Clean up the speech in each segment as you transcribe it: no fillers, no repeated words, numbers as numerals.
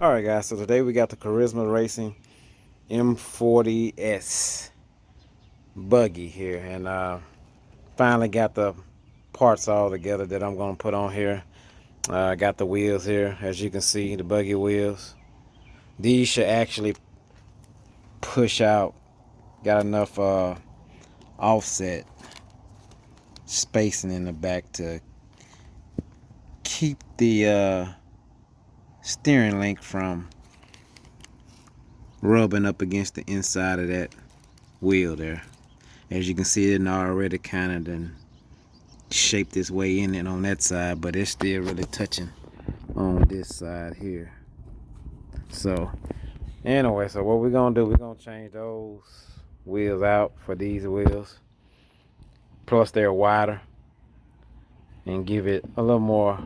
Alright guys, so today we got the Carisma Racing M40-S buggy here, and finally got the parts all together that I'm going to put on here. I got the wheels here, as you can see, the buggy wheels. These should actually push out, got enough offset spacing in the back to keep the steering link from rubbing up against the inside of that wheel there. As you can see, it already kind of done shaped its way in it on that side, but it's still really touching on this side here. So anyway, so what we're gonna do, we're gonna change those wheels out for these wheels, plus they're wider, and give it a little more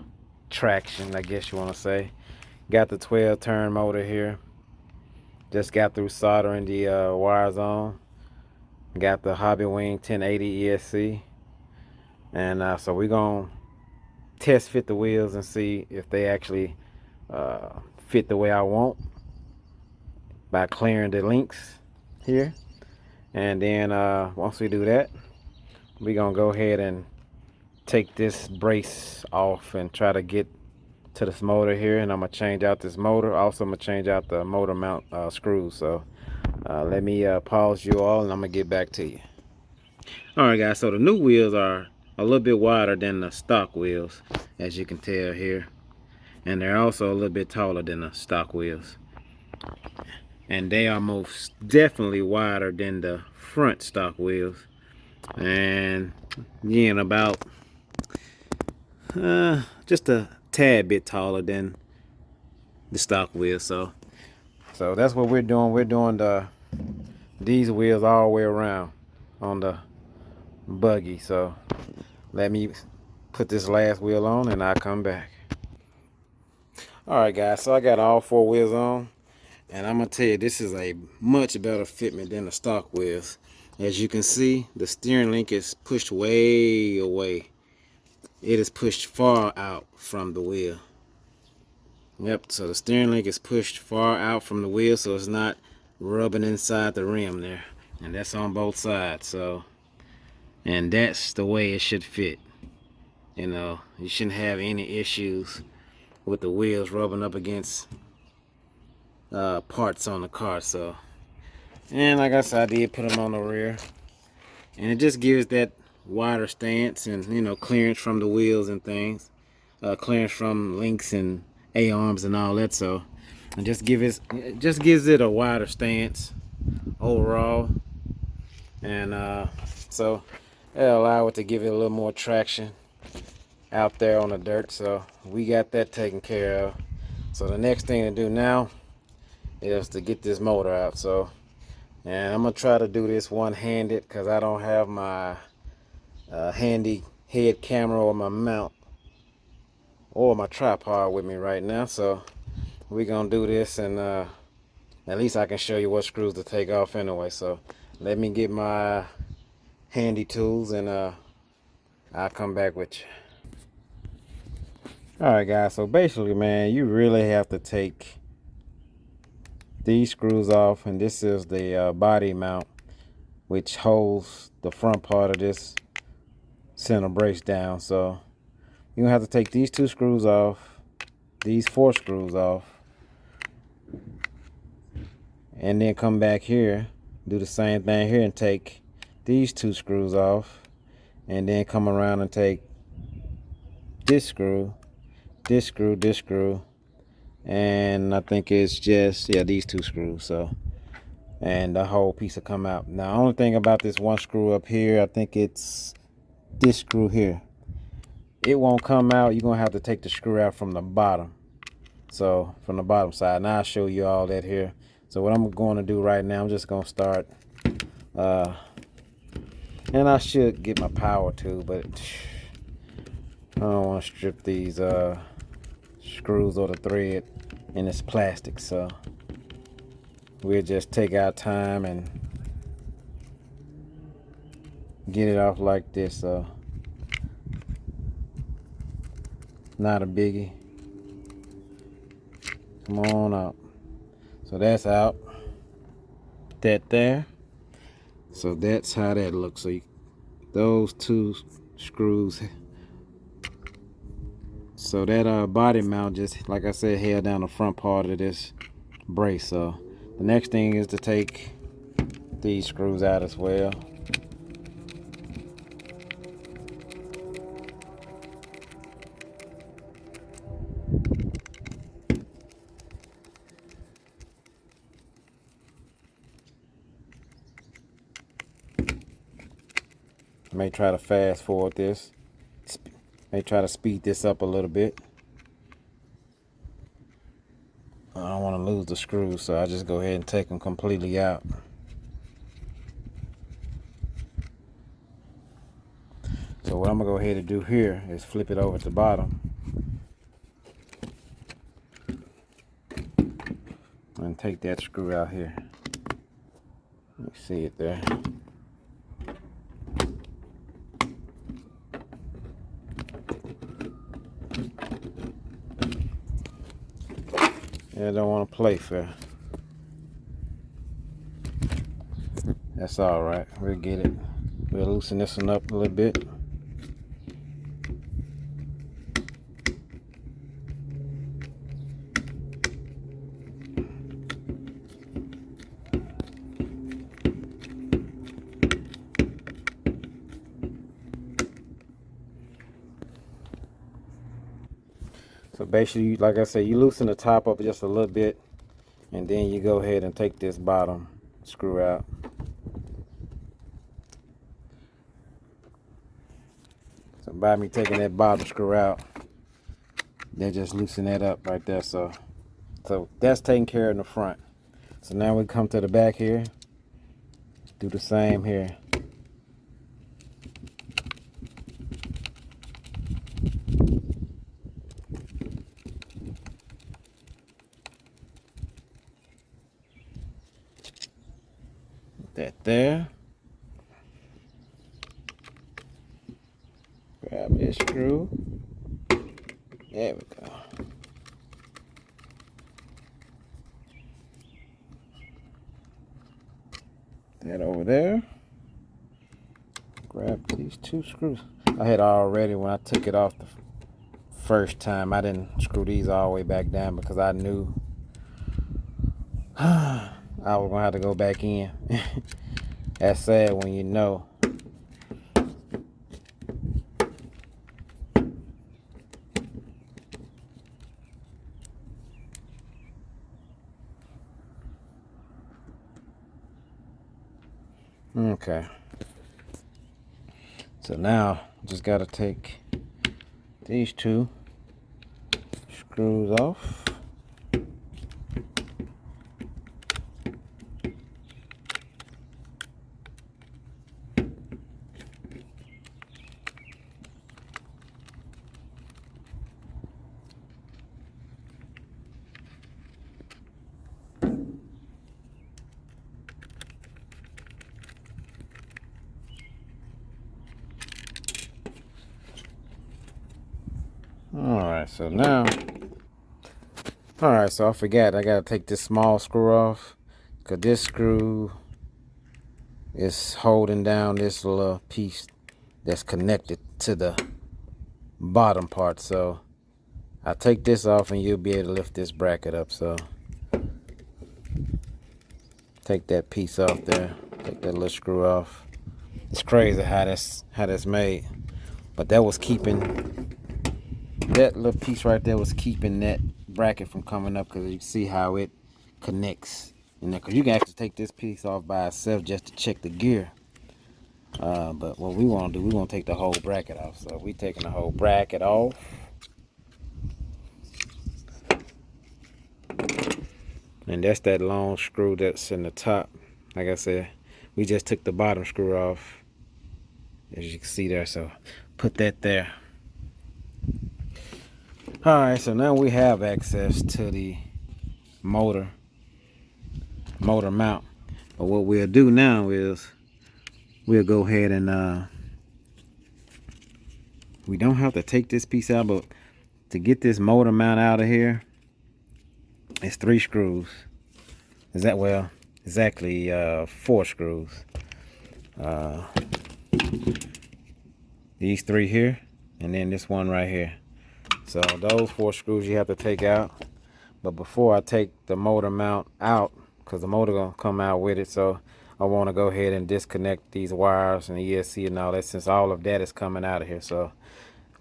traction, I guess you want to say. Got the 12 turn motor here, just got through soldering the wires on. Got the Hobby Wing 1080 ESC, and so we're gonna test fit the wheels and see if they actually fit the way I want by clearing the links here. And then once we do that, we're gonna go ahead and take this brace off and try to get to this motor here, and I'm gonna change out this motor. Also, I'm gonna change out the motor mount screws. So let me pause you all, and I'm gonna get back to you. Alright guys, so the new wheels are a little bit wider than the stock wheels, as you can tell here, and they're also a little bit taller than the stock wheels, and they are most definitely wider than the front stock wheels, and again about just a tad bit taller than the stock wheels. So that's what we're doing. We're doing these wheels all the way around on the buggy. So let me put this last wheel on and I'll come back. Alright guys, so I got all 4 wheels on, and I'm gonna tell you, this is a much better fitment than the stock wheels. As you can see, the steering link is pushed way away. It is pushed far out from the wheel. Yep, so the steering link is pushed far out from the wheel, so it's not rubbing inside the rim there, and that's on both sides. So, and that's the way it should fit. You know, you shouldn't have any issues with the wheels rubbing up against parts on the car. So, and like I said, I did put them on the rear, and it just gives that wider stance and, you know, clearance from the wheels and things, clearance from links and A-arms and all that. So it just gives it a wider stance overall, and so it'll allow it to give it a little more traction out there on the dirt. So we got that taken care of. So the next thing to do now is to get this motor out. So, and I'm gonna try to do this one-handed because I don't have my handy head camera or my mount or my tripod with me right now. So we're gonna do this, and at least I can show you what screws to take off anyway. So let me get my handy tools, and I'll come back with you. Alright guys, so basically, man, you really have to take these screws off, and this is the body mount, which holds the front part of this center brace down. So you're gonna have to take these 2 screws off, these 4 screws off, and then come back here, do the same thing here, and take these 2 screws off, and then come around and take this screw, this screw, this screw, and I think it's just, yeah, these 2 screws. So, and the whole piece will come out. Now, only thing about this one screw up here, I think it's this screw here, it won't come out. You're gonna have to take the screw out from the bottom, so from the bottom side, and I'll show you all that here. So what I'm going to do right now, I'm just gonna start, and I should get my power tool, but I don't want to strip these screws or the thread, and it's plastic. So we'll just take our time and get it off like this. So not a biggie. Come on up. So that's out. That there. So that's how that looks. So those two screws. So that body mount just, like I said, held down the front part of this brace. So the next thing is to take these screws out as well. I may try to fast forward this. May try to speed this up a little bit. I don't want to lose the screws, so I just go ahead and take them completely out. So what I'm gonna go ahead and do here is flip it over at the bottom and take that screw out here. Let me see it there. Yeah, I don't want to play fair. That's all right. We'll get it. We'll loosen this one up a little bit. So basically, like I said, you loosen the top up just a little bit, and then you go ahead and take this bottom screw out. So by me taking that bottom screw out, they just loosen that up right there. So that's taken care of in the front. So now we come to the back here, do the same here. That there. Grab this screw. There we go. That over there. Grab these two screws. I had already, when I took it off the first time, I didn't screw these all the way back down because I knew I was gonna have to go back in. That's sad when you know. Okay. So now just gotta take these two screws off. Alright, so now, alright, so I forgot, I gotta take this small screw off, because this screw is holding down this little piece that's connected to the bottom part. So I take this off and you'll be able to lift this bracket up. So take that piece off there, take that little screw off. It's crazy how that's made, but that was keeping, that little piece right there was keeping that bracket from coming up, because you can see how it connects in there. Because you can actually take this piece off by itself just to check the gear, but what we want to do, we want to take the whole bracket off. So we taking the whole bracket off. And that's that long screw that's in the top. Like I said, we just took the bottom screw off, as you can see there. So put that there. Alright, so now we have access to the motor mount. But what we'll do now is we'll go ahead and we don't have to take this piece out, but to get this motor mount out of here, It's 3 screws. Is that, well, exactly 4 screws. These 3 here, and then this one right here. So those 4 screws you have to take out. But before I take the motor mount out, because the motor gonna come out with it, so I want to go ahead and disconnect these wires and the ESC and all that, since all of that is coming out of here. So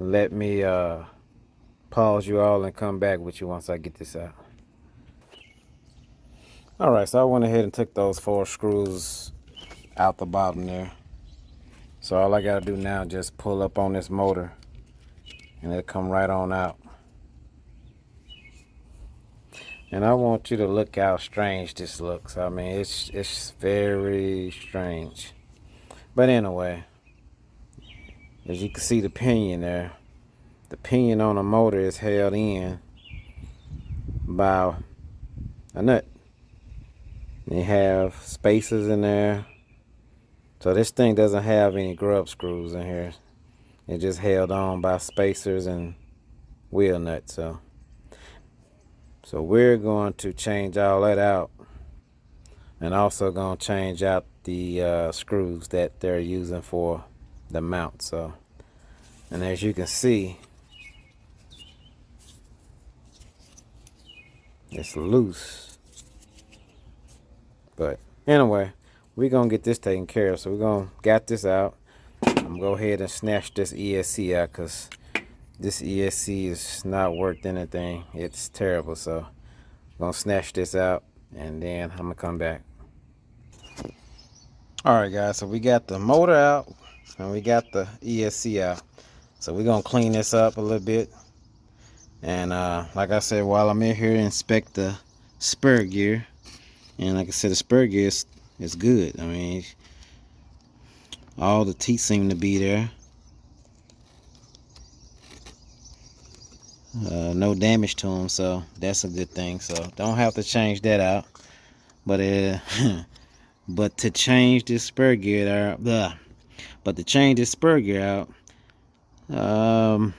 let me pause you all and come back with you once I get this out. All right, so I went ahead and took those 4 screws out the bottom there. So all I gotta do now is just pull up on this motor and it'll come right on out. And I want you to look how strange this looks. I mean, it's very strange. But anyway, as you can see the pinion there, the pinion on the motor is held in by a nut. They have spacers in there. So this thing doesn't have any grub screws in here. It's just held on by spacers and wheel nuts. So we're going to change all that out, and also going to change out the screws that they're using for the mount. So, and as you can see, it's loose. But anyway, we're gonna get this taken care of. So we're gonna get this out. I'm gonna go ahead and snatch this ESC out, because this ESC is not worth anything. It's terrible. So I'm gonna snatch this out, and then I'm gonna come back. All right, guys, so we got the motor out and we got the ESC out. So we're gonna clean this up a little bit. And like I said, while I'm in here, inspect the spur gear. And like I said, the spur gear is good. I mean, all the teeth seem to be there. No damage to them, so that's a good thing. So don't have to change that out. But but to change this spur gear out,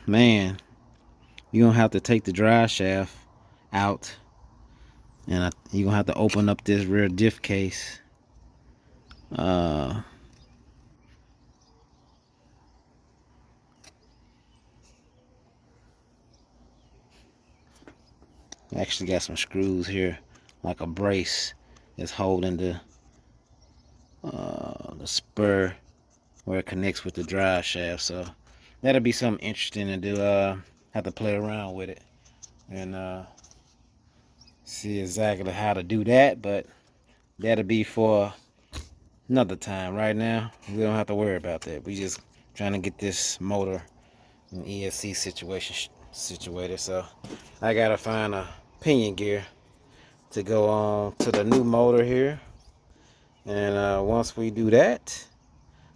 man, you're gonna have to take the drive shaft out, and you're gonna have to open up this rear diff case. I actually got some screws here, like a brace that's holding the spur where it connects with the drive shaft. So that'll be something interesting to do. Have to play around with it and see exactly how to do that, but that'll be for another time. Right now, we don't have to worry about that. We just trying to get this motor and ESC situation situated. So I gotta find a pinion gear to go on to the new motor here, and once we do that,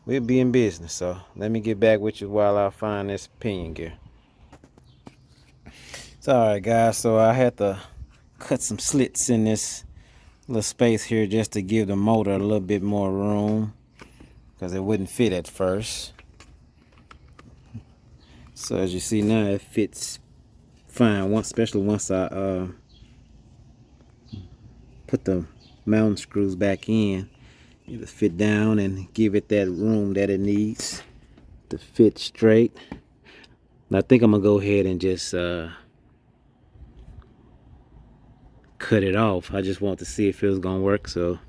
we'll be in business. So let me get back with you while I find this pinion gear. So all right, guys, so I had to cut some slits in this little space here just to give the motor a little bit more room, because it wouldn't fit at first. So as you see now, it fits fine, especially once I put the mounting screws back in. It'll fit down and give it that room that it needs to fit straight. And I think I'm gonna go ahead and just cut it off. I just want to see if it was gonna work, so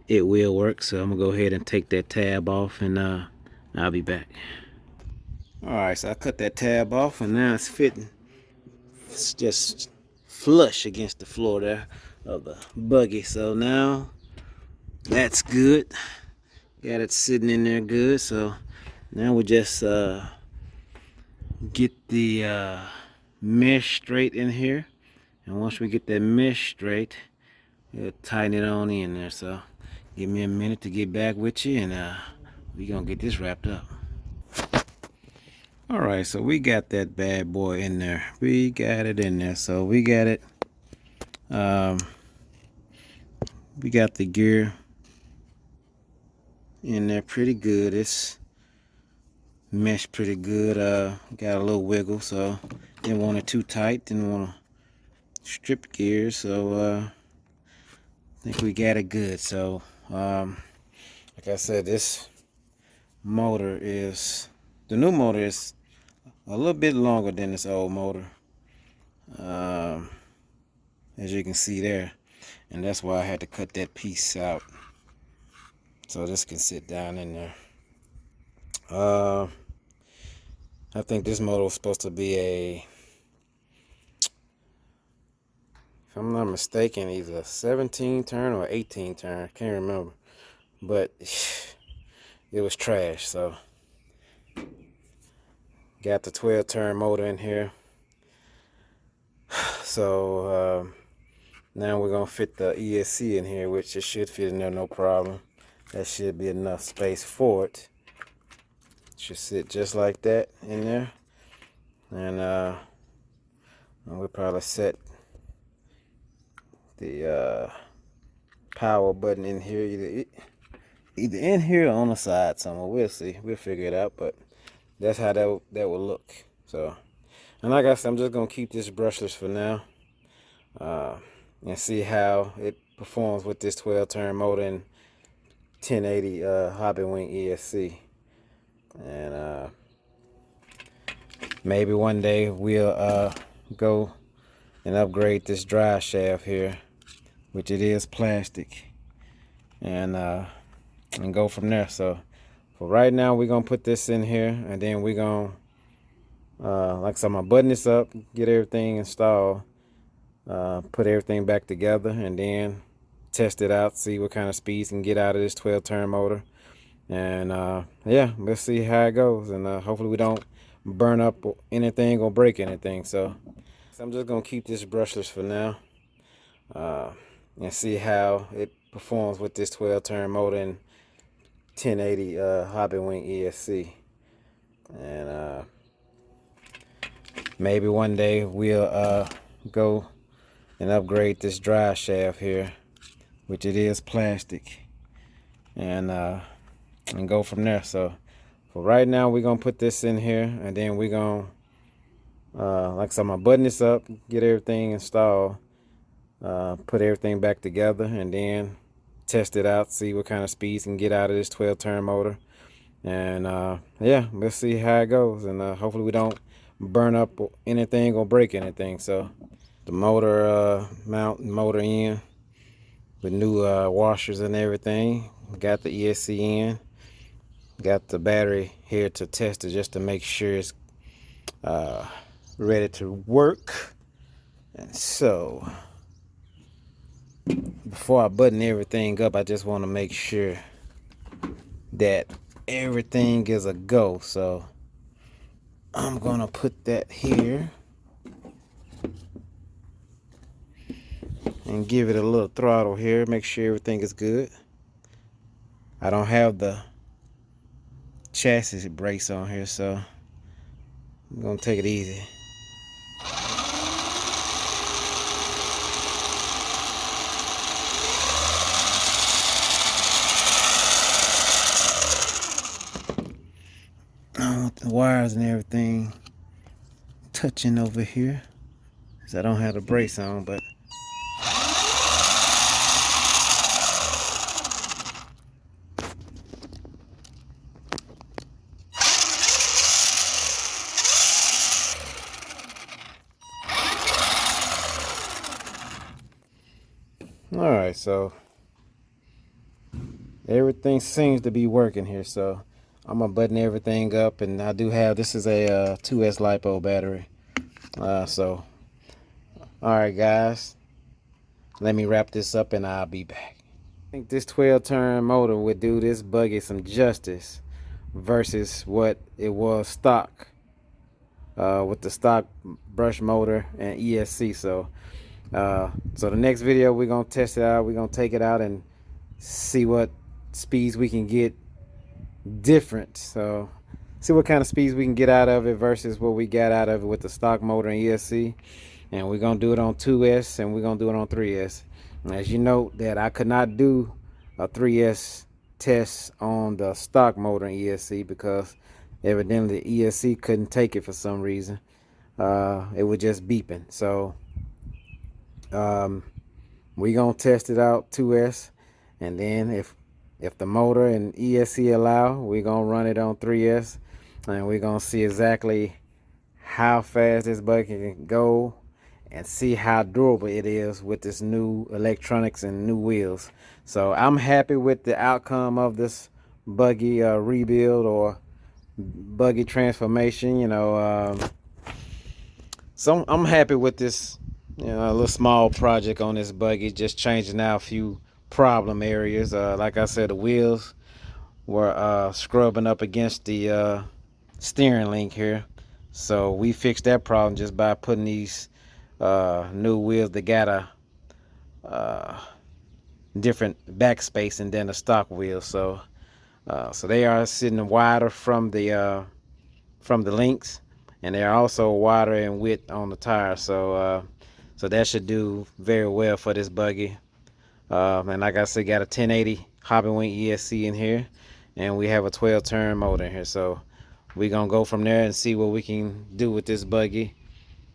it will work. So I'm gonna go ahead and take that tab off, and I'll be back. All right, so I cut that tab off, and now it's fitting. It's just flush against the floor there of the buggy. So now that's good. Got it sitting in there good. So now we just get the mesh straight in here, and once we get that mesh straight, we'll tighten it on in there. So give me a minute to get back with you, and we're gonna get this wrapped up. All right, so we got that bad boy in there. We got it in there. So we got it. We got the gear in there pretty good. It's meshed pretty good. Got a little wiggle, so didn't want it too tight. Didn't want to strip gears, so I think we got it good. So like I said, this motor is, the new motor is a little bit longer than this old motor, as you can see there, and that's why I had to cut that piece out so this can sit down in there. I think this motor was supposed to be a, if I'm not mistaken, either a 17 turn or 18 turn. I can't remember, but it was trash. So got the 12 turn motor in here. So now we're gonna fit the ESC in here, which it should fit in there no problem. That should be enough space for it. Should sit just like that in there, and we'll probably set the power button in here, either in here or on the side somewhere. We'll see. We'll figure it out. But that's how that will look. So, and like I said, I'm just gonna keep this brushless for now, and see how it performs with this 12 turn motor and 1080 Hobby Wing ESC. And maybe one day we'll go and upgrade this drive shaft here, which it is plastic, and go from there. So for right now, we're gonna put this in here, and then we're gonna like I said, I'm gonna button this up, get everything installed, put everything back together, and then test it out, see what kind of speeds can get out of this 12 turn motor. And yeah, let's see how it goes, and hopefully we don't burn up anything or break anything. So I'm just gonna keep this brushless for now, and see how it performs with this 12 turn motor and 1080 Hobby Wing ESC. And maybe one day we'll go and upgrade this drive shaft here, which it is plastic, and go from there. So for right now, we're gonna put this in here, and then we're gonna like I said, I'm gonna button this up, get everything installed, put everything back together, and then test it out, see what kind of speeds can get out of this 12 turn motor. And yeah, let's see how it goes, and hopefully we don't burn up anything or break anything. So the motor mount, motor in with new washers and everything. Got the ESC in, got the battery here to test it just to make sure it's ready to work. And so before I button everything up, I just want to make sure that everything is a go. So I'm gonna put that here and give it a little throttle here, make sure everything is good. I don't have the chassis brakes on here, so I'm gonna take it easy. I don't want the wires and everything touching over here, because I don't have the brakes on, but alright, so everything seems to be working here. So I'm gonna button everything up, and I do have, this is a 2S LiPo battery. So alright guys, let me wrap this up and I'll be back. I think this 12 turn motor would do this buggy some justice versus what it was stock, with the stock brush motor and ESC. So so the next video we're gonna test it out, we're gonna take it out and see what speeds we can get different. So see what kind of speeds we can get out of it versus what we got out of it with the stock motor and ESC. And we're gonna do it on 2S, and we're gonna do it on 3S. As you know, that I could not do a 3S test on the stock motor and ESC because evidently the ESC couldn't take it for some reason. It was just beeping. So We gonna test it out 2S, and then if the motor and ESC allow, we gonna run it on 3S, and we gonna see exactly how fast this buggy can go and see how durable it is with this new electronics and new wheels. So I'm happy with the outcome of this buggy rebuild or buggy transformation. So I'm happy with this, a little small project on this buggy, just changing out a few problem areas. Like I said, the wheels were scrubbing up against the steering link here. So we fixed that problem just by putting these new wheels that got a different backspace than the stock wheels. So they are sitting wider from the links, and they're also wider in width on the tire. So that should do very well for this buggy. And like I said, got a 1080 Hopping Wing ESC in here, and we have a 12-turn motor in here. So we're gonna go from there and see what we can do with this buggy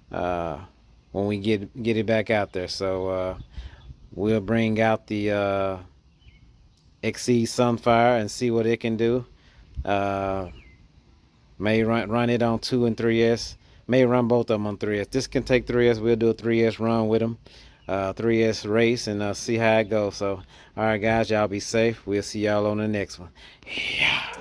when we get it back out there. So we'll bring out the XC Sunfire and see what it can do. May run it on 2 and 3S. May run both of them on 3S. This can take 3S. We'll do a 3S run with them. 3S race, and see how it goes. So, all right, guys, y'all be safe. We'll see y'all on the next one. Yeah.